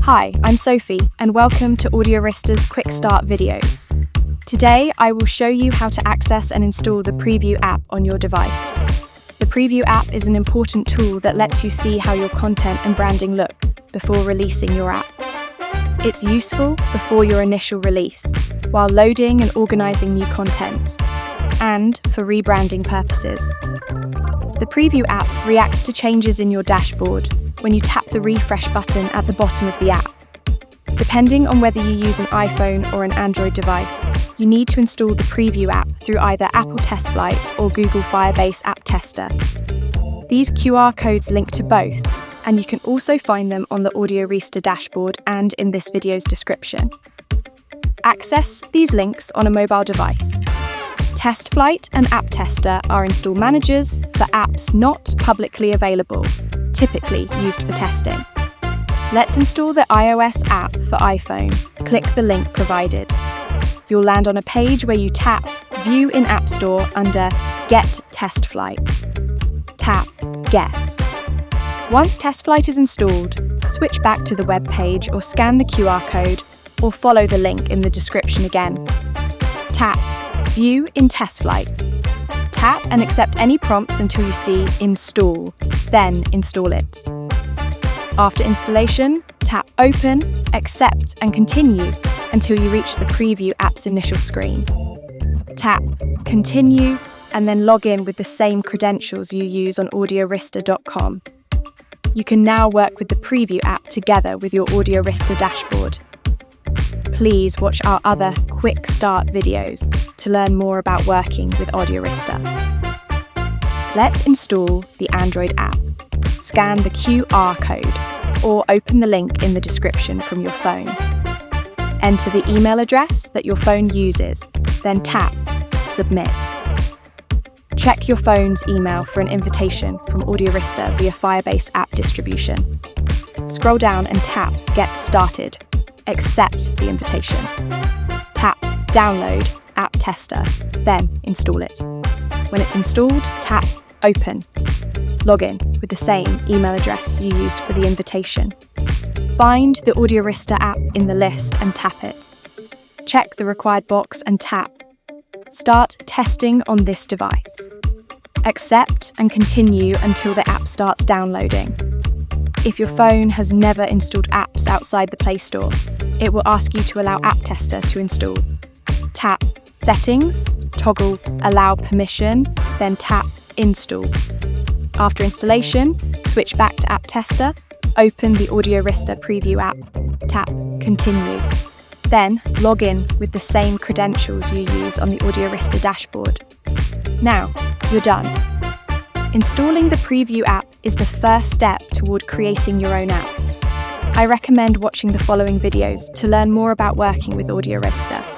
Hi, I'm Sophie, and welcome to Audiorista's Quick Start videos. Today, I will show you how to access and install the Preview app on your device. The Preview app is an important tool that lets you see how your content and branding look before releasing your app. It's useful before your initial release, while loading and organizing new content, and for rebranding purposes. The Preview app reacts to changes in your dashboard when you tap the refresh button at the bottom of the app. Depending on whether you use an iPhone or an Android device, you need to install the Preview app through either Apple TestFlight or Google Firebase App Tester. These QR codes link to both, and you can also find them on the Audiorista dashboard and in this video's description. Access these links on a mobile device. TestFlight and App Tester are install managers for apps not publicly available, typically used for testing. Let's install the iOS app for iPhone. Click the link provided. You'll land on a page where you tap View in App Store under Get TestFlight. Tap Get. Once TestFlight is installed, switch back to the web page or scan the QR code or follow the link in the description again. Tap View in TestFlight. Tap and accept any prompts until you see Install, then install it. After installation, tap Open, Accept and Continue until you reach the Preview app's initial screen. Tap Continue and then log in with the same credentials you use on Audiorista.com. You can now work with the Preview app together with your Audiorista dashboard. Please watch our other Quick Start videos to learn more about working with Audiorista. Let's install the Android app. Scan the QR code or open the link in the description from your phone. Enter the email address that your phone uses, then tap Submit. Check your phone's email for an invitation from Audiorista via Firebase App distribution. Scroll down and tap Get Started. Accept the invitation. Tap Download App Tester, then install it. When it's installed, tap Open. Log in with the same email address you used for the invitation. Find the Audiorista app in the list and tap it. Check the required box and tap Start testing on this device. Accept and continue until the app starts downloading. If your phone has never installed apps outside the Play Store, it will ask you to allow App Tester to install. Tap Settings, toggle Allow Permission, then tap Install. After installation, switch back to App Tester, open the Audiorista Preview app, tap Continue. Then log in with the same credentials you use on the Audiorista dashboard. Now, you're done. Installing the Preview app is the first step toward creating your own app. I recommend watching the following videos to learn more about working with Audiorista.